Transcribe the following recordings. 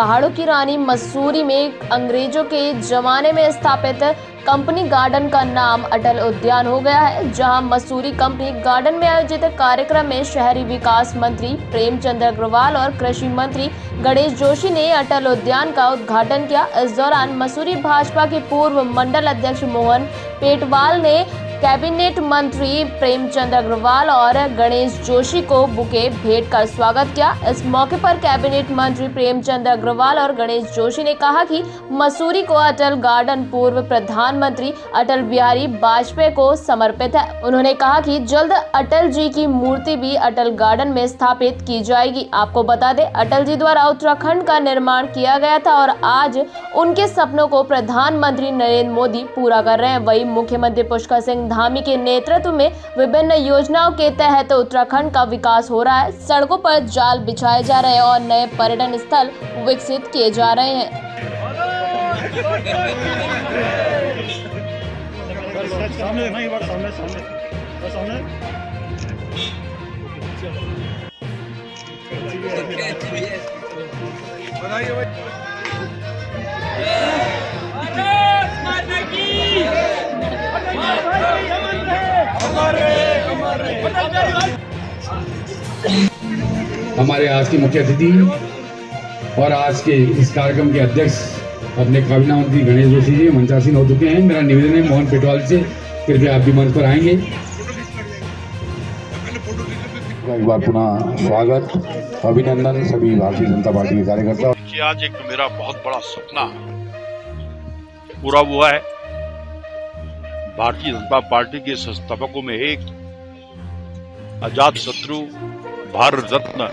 पहाड़ों की रानी मसूरी में अंग्रेजों के जमाने में स्थापित कंपनी गार्डन का नाम अटल उद्यान हो गया है। जहां मसूरी कंपनी गार्डन में आयोजित कार्यक्रम में शहरी विकास मंत्री प्रेमचंद अग्रवाल और कृषि मंत्री गणेश जोशी ने अटल उद्यान का उद्घाटन किया। इस दौरान मसूरी भाजपा के पूर्व मंडल अध्यक्ष मोहन पेटवाल ने कैबिनेट मंत्री प्रेमचंद अग्रवाल और गणेश जोशी को बुके भेंट कर स्वागत किया। इस मौके पर कैबिनेट मंत्री प्रेमचंद अग्रवाल और गणेश जोशी ने कहा कि मसूरी को अटल गार्डन पूर्व प्रधानमंत्री अटल बिहारी वाजपेयी को समर्पित है। उन्होंने कहा कि जल्द अटल जी की मूर्ति भी अटल गार्डन में स्थापित की जाएगी। आपको बता दें, अटल जी द्वारा उत्तराखंड का निर्माण किया गया था और आज उनके सपनों को प्रधानमंत्री नरेंद्र मोदी पूरा कर रहे हैं। वहीं मुख्यमंत्री पुष्कर सिंह धामी के नेतृत्व में विभिन्न योजनाओं के तहत उत्तराखंड का विकास हो रहा है। सड़कों पर जाल बिछाए जा रहे हैं और नए पर्यटन स्थल विकसित किए जा रहे हैं। हमारे आज के मुख्य अतिथि और आज के इस कार्यक्रम के अध्यक्ष अपने काबीना मंत्री गणेश जोशी जी मंचासीन हो चुके हैं। मेरा निवेदन है मोहन पेटवाल से कृपया आप भी मंच पर आएंगे। एक बार पुनः स्वागत, अभिनंदन सभी भारतीय जनता पार्टी के कार्यकर्ता। आज एक मेरा बहुत बड़ा सपना पूरा हुआ है। भारतीय जनता पार्टी के संस्थापकों में एक अजात शत्रु, भारत रत्न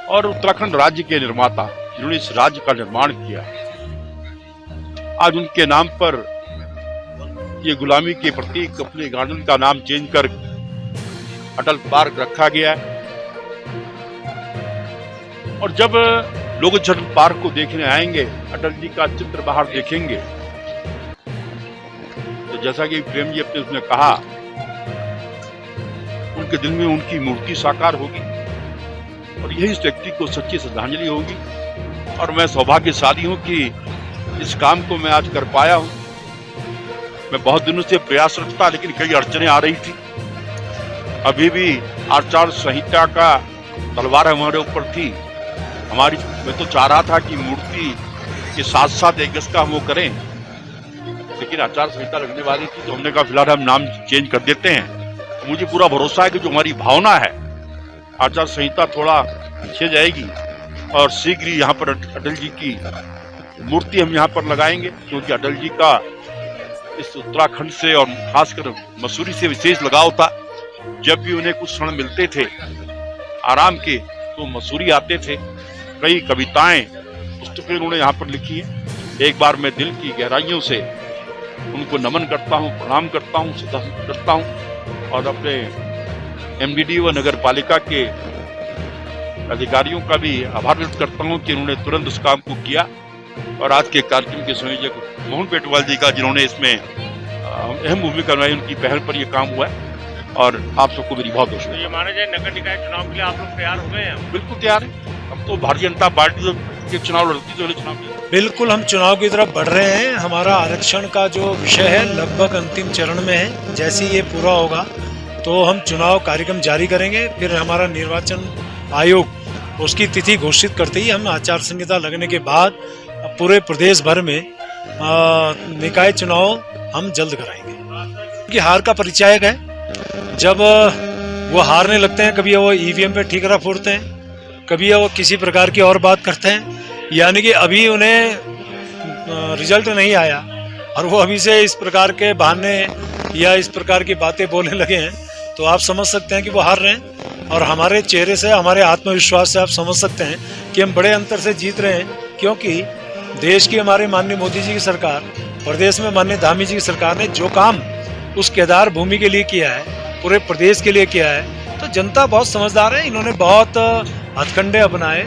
और उत्तराखंड राज्य के निर्माता जिन्होंने इस राज्य का निर्माण किया, आज उनके नाम पर ये गुलामी के प्रतीक अपने गार्डन का नाम चेंज कर अटल पार्क रखा गया है। और जब लोग अटल पार्क को देखने आएंगे, अटल जी का चित्र बाहर देखेंगे, तो जैसा कि प्रेम जी अपने उसने कहा, उनके दिल में उनकी मूर्ति साकार होगी और यही इस व्यक्ति को सच्ची श्रद्धांजलि होगी। और मैं सौभाग्यशाली हूं कि इस काम को मैं आज कर पाया हूं। मैं बहुत दिनों से प्रयासरत था, लेकिन कई अड़चनें आ रही थी। अभी भी आचार संहिता का तलवार हमारे ऊपर थी। मैं तो चाह रहा था कि मूर्ति के साथ साथ एक गज का हम वो करें, लेकिन आचार संहिता लगने वाली थी, तो हमने कहा फिलहाल हम नाम चेंज कर देते हैं। मुझे पूरा भरोसा है कि जो हमारी भावना है, आचार संहिता थोड़ा पीछे जाएगी और शीघ्र ही यहाँ पर अटल जी की मूर्ति हम यहाँ पर लगाएंगे, क्योंकि अटल जी का इस उत्तराखंड से और खासकर मसूरी से विशेष लगाव था। जब भी उन्हें कुछ क्षण मिलते थे आराम के, तो मसूरी आते थे। कई कविताएं, पुस्तकें उन्होंने यहाँ पर लिखी हैं। एक बार मैं दिल की गहराइयों से उनको नमन करता हूँ, प्रणाम करता हूँ, श्रद्धांजलि करता हूँ और अपने एमडीडी व नगर पालिका के अधिकारियों का भी आभार व्यक्त करता हूँ कि उन्होंने तुरंत उस काम को किया। और आज के कार्यक्रम के संयोजक मोहन पेटवाल जी का, जिन्होंने इसमें अहम भूमिका निभाई, उनकी पहल पर यह काम हुआ है। और आप सबको मेरी बहुत बहुत ये माना जाए नगर निकाय चुनाव के लिए आप लोग तैयार हो गए हैं? बिल्कुल तैयार है। अब तो भारतीय जनता पार्टी के चुनाव लड़ती तो चुनाव बिल्कुल हम चुनाव की तरफ बढ़ रहे हैं। हमारा आरक्षण का जो विषय है लगभग अंतिम चरण में है। जैसे ये पूरा होगा तो हम चुनाव कार्यक्रम जारी करेंगे। फिर हमारा निर्वाचन आयोग उसकी तिथि घोषित करते ही हम आचार संहिता लगने के बाद पूरे प्रदेश भर में निकाय चुनाव हम जल्द कराएंगे। कि हार का परिचायक है, जब वो हारने लगते हैं, कभी वो ईवीएम पे ठीकरा फोड़ते हैं, कभी वो किसी प्रकार की और बात करते हैं, यानी कि अभी उन्हें रिजल्ट नहीं आया और वो अभी से इस प्रकार के बहाने या इस प्रकार की बातें बोलने लगे हैं, तो आप समझ सकते हैं कि वो हार रहे हैं। और हमारे चेहरे से, हमारे आत्मविश्वास से आप समझ सकते हैं कि हम बड़े अंतर से जीत रहे हैं, क्योंकि देश की हमारे माननीय मोदी जी की सरकार, प्रदेश में माननीय धामी जी की सरकार ने जो काम उस केदार भूमि के लिए किया है, पूरे प्रदेश के लिए किया है, तो जनता बहुत समझदार है। इन्होंने बहुत हथकंडे अपनाए,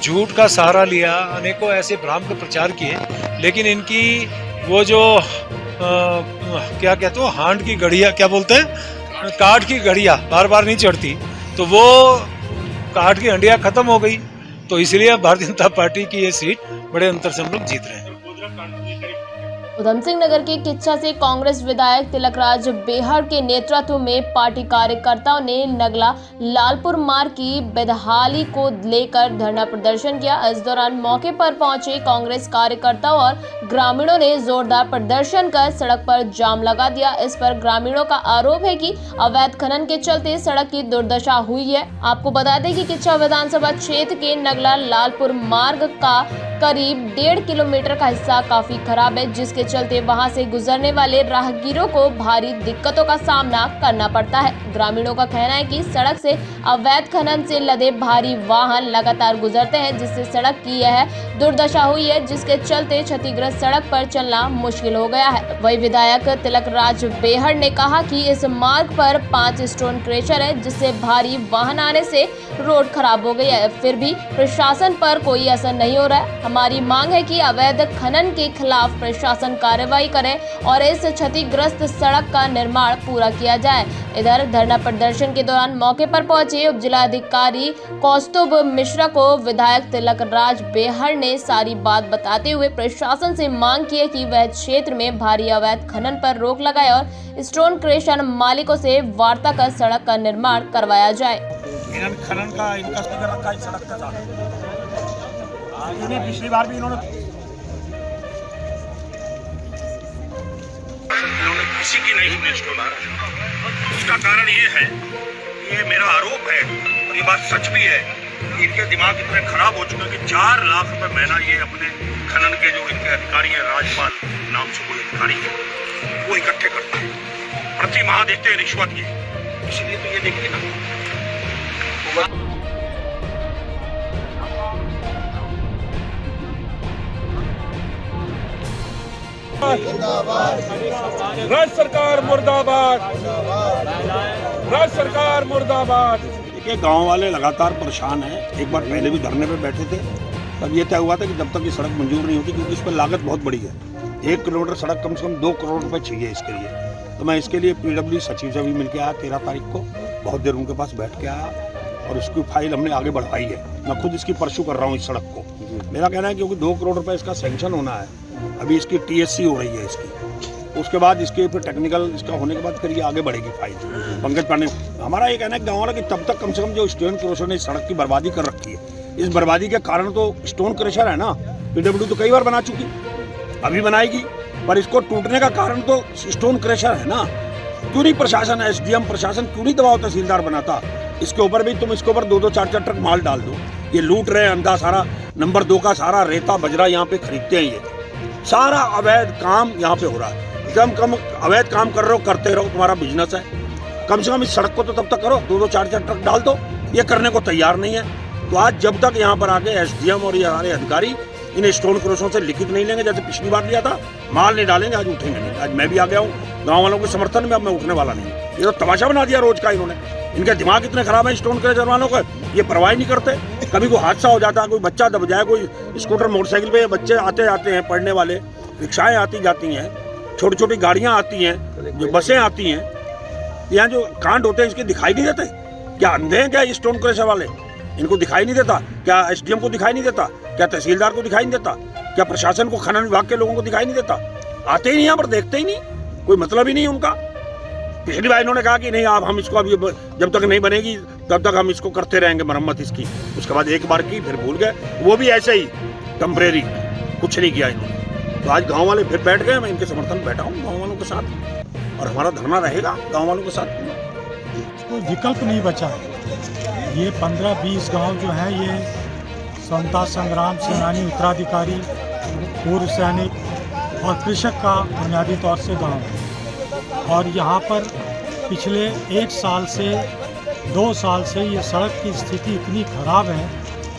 झूठ का सहारा लिया, अनेकों ऐसे भ्राम के प्रचार किए, लेकिन इनकी वो जो क्या कहते हो, हांड की गड़िया, क्या बोलते हैं, काठ की गड़िया बार बार नहीं चढ़ती, तो वो काठ की हंडिया खत्म हो गई। तो इसलिए भारतीय जनता पार्टी की ये सीट बड़े अंतर से हम लोग जीत रहे हैं। उधम सिंह नगर के किच्छा से कांग्रेस विधायक तिलकराज बेहड़ के नेतृत्व में पार्टी कार्यकर्ताओं ने नगला लालपुर मार्ग की बदहाली को लेकर धरना प्रदर्शन किया। इस दौरान मौके पर पहुंचे कांग्रेस कार्यकर्ताओं और ग्रामीणों ने जोरदार प्रदर्शन कर सड़क पर जाम लगा दिया। इस पर ग्रामीणों का आरोप है कि अवैध खनन के चलते सड़क की दुर्दशा हुई है। आपको बता दें कि किच्छा विधानसभा क्षेत्र के नगला लालपुर मार्ग का करीब 1.5 किलोमीटर का हिस्सा काफी खराब है, जिसके चलते वहां से गुजरने वाले राहगीरों को भारी दिक्कतों का सामना करना पड़ता है। ग्रामीणों का कहना है कि सड़क से अवैध खनन से लदे भारी वाहन लगातार गुजरते हैं, जिससे सड़क की यह दुर्दशा हुई है, जिसके चलते क्षतिग्रस्त सड़क पर चलना मुश्किल हो गया है। वही विधायक तिलकराज बेहड़ ने कहा कि इस मार्ग पर 5 स्टोन क्रेशर है, जिससे भारी वाहन आने से रोड खराब हो गई है, फिर भी प्रशासन पर कोई असर नहीं हो रहा है। हमारी मांग है कि अवैध खनन के खिलाफ प्रशासन कार्रवाई करे और इस क्षतिग्रस्त सड़क का निर्माण पूरा किया जाए। इधर धरना प्रदर्शन के दौरान मौके पर पहुंचे उप जिलाधिकारी कौस्तुभ मिश्रा को विधायक तिलकराज बेहड़ ने सारी बात बताते हुए प्रशासन से मांग की है कि वह क्षेत्र में भारी अवैध खनन पर रोक लगाए और स्टोन क्रेशर मालिकों से वार्ता कर सड़क का निर्माण करवाया जाए। खनन का इनका स्टिकर रखा है सड़क का इन्हें पिछली बार भी इन्होंने किसी की नहीं सुनी इसको मारा। उसका कारण ये है, ये मेरा आरोप है और ये बात सच भी है, इनके दिमाग इतने खराब हो चुके हैं कि 4 लाख रुपए महीना ये अपने खनन के जो इनके अधिकारी हैं, राजपाल नाम से कोई अधिकारी है, वो इकट्ठे करते हैं, प्रति माह देते हैं रिश्वत ये। इसलिए तो ये देखिए ना, राज्य सरकार मुर्दाबाद, राज्य सरकार मुर्दाबाद। देखिए गांव वाले लगातार परेशान हैं। एक बार पहले भी धरने पे बैठे थे, तब ये तय हुआ था कि जब तक ये सड़क मंजूर नहीं होती, क्योंकि इस पर लागत बहुत बड़ी है। 1 किलोमीटर सड़क कम से कम 2 करोड़ रुपए चाहिए इसके लिए। तो मैं इसके लिए PW सचिव से भी मिल के आया 13 तारीख को, बहुत देर उनके पास बैठ के आया और उसकी फाइल हमने आगे बढ़ाई है। मैं खुद इसकी परस्यू कर रहा हूँ इस सड़क को। मेरा कहना है क्योंकि 2 करोड़ रुपए इसका सैंक्शन होना है, अभी इसकी TSC हो रही है इसकी, उसके बाद इसके फिर टेक्निकल इसका होने के बाद फिर ये आगे बढ़ेगी फाइल। पंकज पांडे हमारा ये कहना है गाँव वाला कि तब तक कम से कम जो स्टोन क्रेशर ने इस सड़क की बर्बादी कर रखी है, इस बर्बादी के कारण तो स्टोन क्रेशर है ना, PW तो कई बार बना चुकी, अभी बनाएगी, पर इसको टूटने का कारण तो स्टोन क्रेशर है ना। क्यों नहीं प्रशासन, SDM प्रशासन क्यों नहीं दबाव तहसीलदार बनाता? इसके ऊपर भी तुम इसके ऊपर 2-2, 4-4 ट्रक माल डाल दो। ये लूट रहे हैं अंधा सारा, नंबर 2 का सारा रेता बजरा यहाँ पे खरीदते हैं, ये सारा अवैध काम यहाँ पे हो रहा है। कम अवैध काम कर रहे हो, करते रहो, तुम्हारा बिजनेस है, कम से कम इस सड़क को तो तब तक करो, 2-2, 4-4 ट्रक डाल दो। ये करने को तैयार नहीं है। तो आज जब तक यहाँ पर आके SDM और ये हमारे अधिकारी इन स्टोन क्रेशरों से लिखित नहीं लेंगे, जैसे पिछली बार लिया था, माल नहीं डालेंगे, आज उठेंगे नहीं। आज मैं भी आ गया हूँ गाँव वालों के समर्थन में, अब मैं उठने वाला नहीं। ये तो तमाशा बना दिया रोज का इन्होंने। इनके दिमाग इतने खराब है स्टोन क्रेशर वालों का, ये परवाह नहीं करते। कभी कोई हादसा हो जाता है, कोई बच्चा दब जाए, कोई स्कूटर मोटरसाइकिल पे बच्चे आते जाते हैं पढ़ने वाले, रिक्शाएं आती जाती हैं, छोटी छोटी गाड़ियां आती हैं, जो बसें आती हैं, यहाँ जो कांड होते हैं इसके दिखाई नहीं देते? क्या अंधे हैं क्या ये स्टोन क्रेशर वाले? इनको दिखाई नहीं देता क्या? SDM को दिखाई नहीं देता क्या? तहसीलदार को दिखाई नहीं देता क्या? प्रशासन को, खनन विभाग के लोगों को दिखाई नहीं देता? आते ही नहीं यहाँ पर, देखते ही नहीं, कोई मतलब ही नहीं उनका। पिछली बार इन्होंने कहा कि नहीं आप हम इसको अभी जब तक नहीं बनेगी तब तक हम इसको करते रहेंगे मरम्मत इसकी। उसके बाद एक बार की, फिर भूल गए, वो भी ऐसे ही टेम्परेरी, कुछ नहीं किया इन्होंने। तो आज गांव वाले फिर बैठ गए, मैं इनके समर्थन बैठा हूँ गांव वालों के साथ, और हमारा धरना रहेगा गांव वालों के साथ। कोई विकल्प नहीं बचा है। ये 15-20 गांव जो हैं, ये स्वतंत्रता संग्राम सेनानी, उत्तराधिकारी, पूर्व सैनिक और कृषक का बुनियादी तौर से गांव है। और यहाँ पर पिछले 1 साल से 2 साल से ये सड़क की स्थिति इतनी खराब है,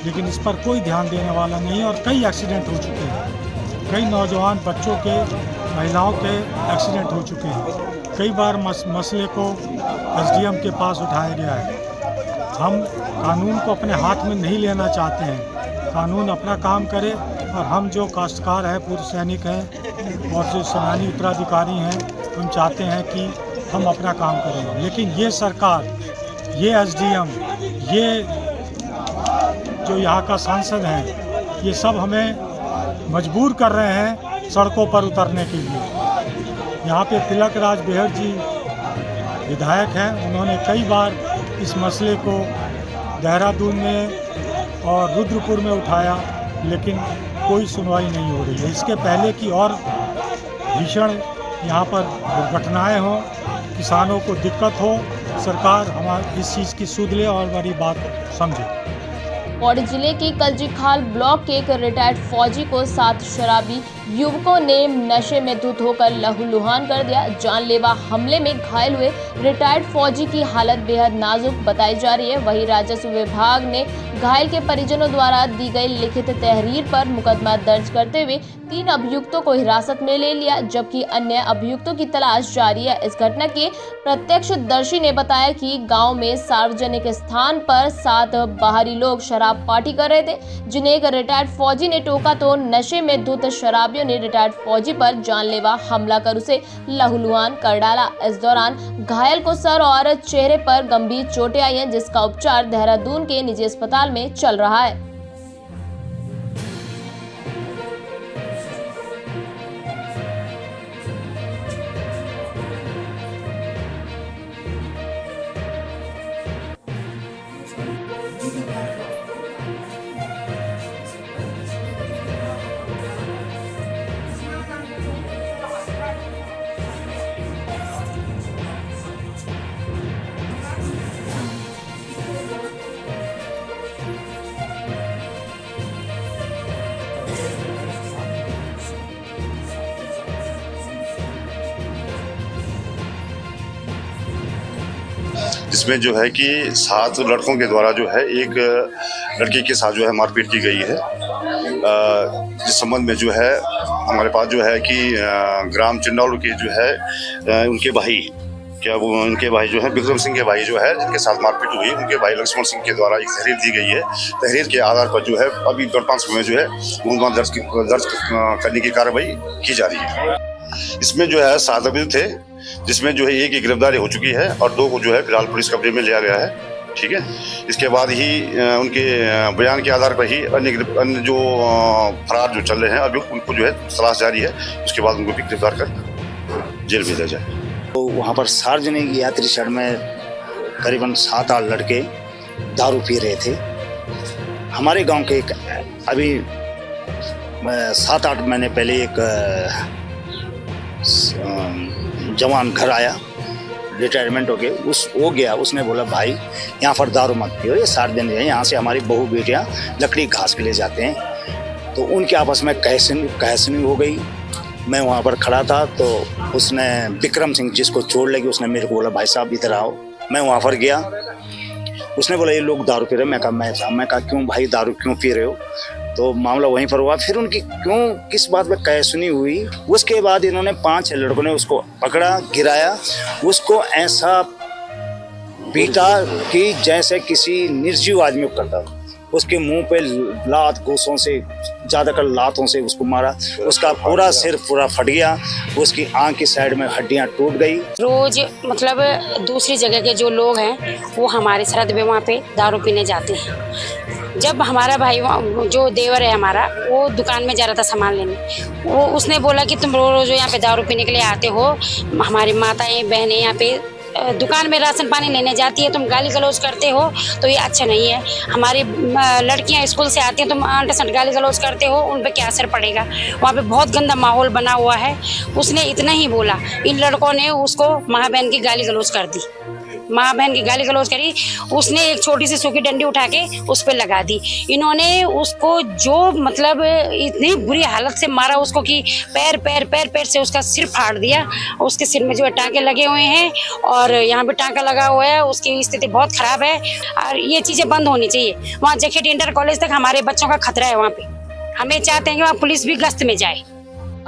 लेकिन इस पर कोई ध्यान देने वाला नहीं है। और कई एक्सीडेंट हो चुके हैं, कई नौजवान बच्चों के, महिलाओं के एक्सीडेंट हो चुके हैं। कई बार मसले को SDM के पास उठाया गया है। हम कानून को अपने हाथ में नहीं लेना चाहते हैं, कानून अपना काम करे, और हम जो काश्तकार हैं, पूर्व सैनिक हैं और जो सेनानी उत्तराधिकारी हैं, हम चाहते हैं कि हम अपना काम करें। लेकिन ये सरकार, ये SDM, ये जो यहाँ का सांसद हैं, ये सब हमें मजबूर कर रहे हैं सड़कों पर उतरने के लिए। यहाँ पे तिलक राज बेहर जी विधायक हैं, उन्होंने कई बार इस मसले को देहरादून में और रुद्रपुर में उठाया, लेकिन कोई सुनवाई नहीं हो रही है। इसके पहले कि और भीषण यहाँ पर दुर्घटनाएं हों, किसानों को दिक्कत हो, सरकार हमारी इस चीज़ की सुध ले और हमारी बात समझे। पौड़ी जिले की कलजीखाल ब्लॉक के एक रिटायर्ड फौजी को 7 शराबी युवकों ने नशे में धुत होकर लहूलुहान कर दिया। जानलेवा हमले में घायल हुए रिटायर्ड फौजी की हालत बेहद नाजुक बताई जा रही है। वहीं राजस्व विभाग ने घायल के परिजनों द्वारा दी गई लिखित तहरीर पर मुकदमा दर्ज करते हुए 3 अभियुक्तों को हिरासत में ले लिया, जबकि अन्य अभियुक्तों की तलाश जारी है। इस घटना के प्रत्यक्षदर्शी ने बताया कि गांव में सार्वजनिक स्थान पर 7 बाहरी लोग शराब पार्टी कर रहे थे, जिन्हें एक रिटायर्ड फौजी ने टोका तो नशे में धुत शराबियों ने रिटायर्ड फौजी पर जानलेवा हमला कर उसे लहूलुहान कर डाला। इस दौरान घायल को सर और चेहरे पर गंभीर चोटें आई हैं, जिसका उपचार देहरादून के निजी अस्पताल में चल रहा है। जिसमें जो है कि 7 लड़कों के द्वारा जो है एक लड़की के साथ जो है मारपीट की गई है। जिस संबंध में जो है हमारे पास जो है कि ग्राम चिंडौल के जो है उनके भाई उनके भाई जो है विक्रम सिंह के भाई जो है जिनके साथ मारपीट हुई, उनके भाई लक्ष्मण सिंह के द्वारा एक तहरीर दी गई है। तहरीर के आधार पर जो है अभी वर्तमान समय में जो है मुकदमा दर्ज करने की कार्रवाई की जा रही है। इसमें जो है 7 अभियुक्त थे, जिसमें जो है एक की गिरफ्तारी हो चुकी है और 2 को जो है फिलहाल पुलिस कब्जे में लिया गया है। ठीक है, इसके बाद ही उनके बयान के आधार पर ही अन्य जो फरार जो चल रहे हैं अभियुक्त, उनको जो है तलाश जारी है। उसके बाद उनको भी गिरफ्तार कर जेल भेजा जाए। तो वहाँ पर सार्वजनिक यात्री शरण में करीबन 7-8 लड़के दारू पी रहे थे। हमारे गांव के एक अभी 7-8 महीने पहले एक जवान घर आया, रिटायरमेंट हो गए, वो गया, उसने बोला भाई यहाँ पर दारू मत पियो, ये 7 दिन है, यहाँ से हमारी बहू बेटियाँ लकड़ी घास के लिए जाते हैं। तो उनके आपस में कहसनी हो गई। मैं वहाँ पर खड़ा था तो उसने विक्रम सिंह जिसको चोट लगी, उसने मेरे को बोला भाई साहब इधर आओ। मैं वहाँ पर गया, उसने बोला ये लोग दारू पी रहे हैं। मैं कहा क्यों भाई दारू क्यों पी रहे हो? तो मामला वहीं पर हुआ। फिर उनकी किस बात में कहसुनी हुई, उसके बाद इन्होंने 5-6 लड़कों ने उसको पकड़ा, गिराया, उसको ऐसा पीटा कि जैसे किसी निर्जीव आदमी को करता। उसके मुंह पे लात घूसों से ज़्यादातर लातों से उसको मारा। उसका पूरा सिर पूरा फट गया, उसकी आंख की साइड में हड्डियां टूट गई। रोज मतलब दूसरी जगह के जो लोग हैं वो हमारे सरहद में वहाँ पे दारू पीने जाते हैं। जब हमारा भाई जो देवर है हमारा, वो दुकान में जा रहा था सामान लेने, वो उसने बोला कि तुम रोज यहाँ पे दारू पीने के लिए आते हो, हमारी माताएं बहनें यहाँ पे दुकान में राशन पानी लेने जाती है, तुम गाली गलौज करते हो, तो ये अच्छा नहीं है। हमारी लड़कियां स्कूल से आती हैं, तुम आंट गाली गलौज करते हो, उन पे क्या असर पड़ेगा? वहाँ पे बहुत गंदा माहौल बना हुआ है। उसने इतना ही बोला, इन लड़कों ने उसको माँ बहन की गाली गलौज कर दी, माँ बहन की गाली गलौज करी। उसने एक छोटी सी सूखी डंडी उठा के उस पर लगा दी। इन्होंने उसको जो मतलब इतनी बुरी हालत से मारा उसको कि पैर से उसका सिर फाड़ दिया। उसके सिर में जो है टाँके लगे हुए हैं और यहाँ पे टाँका लगा हुआ है। उसकी स्थिति बहुत खराब है और ये चीज़ें बंद होनी चाहिए। वहाँ जखेट इंटर कॉलेज तक हमारे बच्चों का खतरा है। वहाँ पे हमें चाहते हैं कि वहाँ पुलिस भी गश्त में जाए।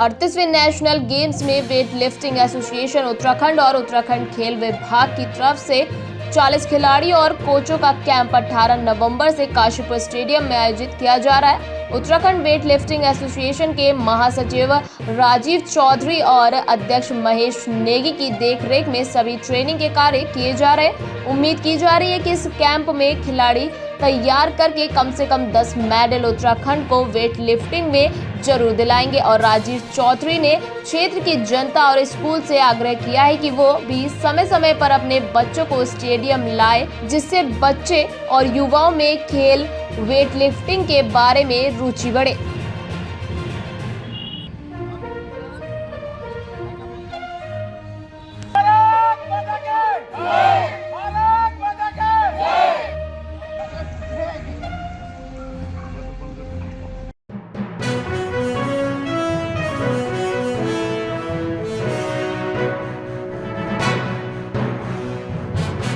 38वें नेशनल गेम्स में वेट लिफ्टिंग एसोसिएशन उत्तराखंड और उत्तराखंड खेल विभाग की तरफ से 40 खिलाड़ियों और कोचों का कैंप 18 नवंबर से काशीपुर स्टेडियम में आयोजित किया जा रहा है। उत्तराखंड वेट लिफ्टिंग एसोसिएशन के महासचिव राजीव चौधरी और अध्यक्ष महेश नेगी की देखरेख में सभी ट्रेनिंग के कार्य किए जा रहे हैं। उम्मीद की जा रही है कि इस कैंप में खिलाड़ी तैयार करके कम से कम 10 मेडल उत्तराखंड को वेट लिफ्टिंग में जरूर दिलाएंगे। और राजीव चौधरी ने क्षेत्र की जनता और स्कूल से आग्रह किया है कि वो भी समय समय पर अपने बच्चों को स्टेडियम लाए, जिससे बच्चे और युवाओं में खेल वेट लिफ्टिंग के बारे में रुचि बढ़े।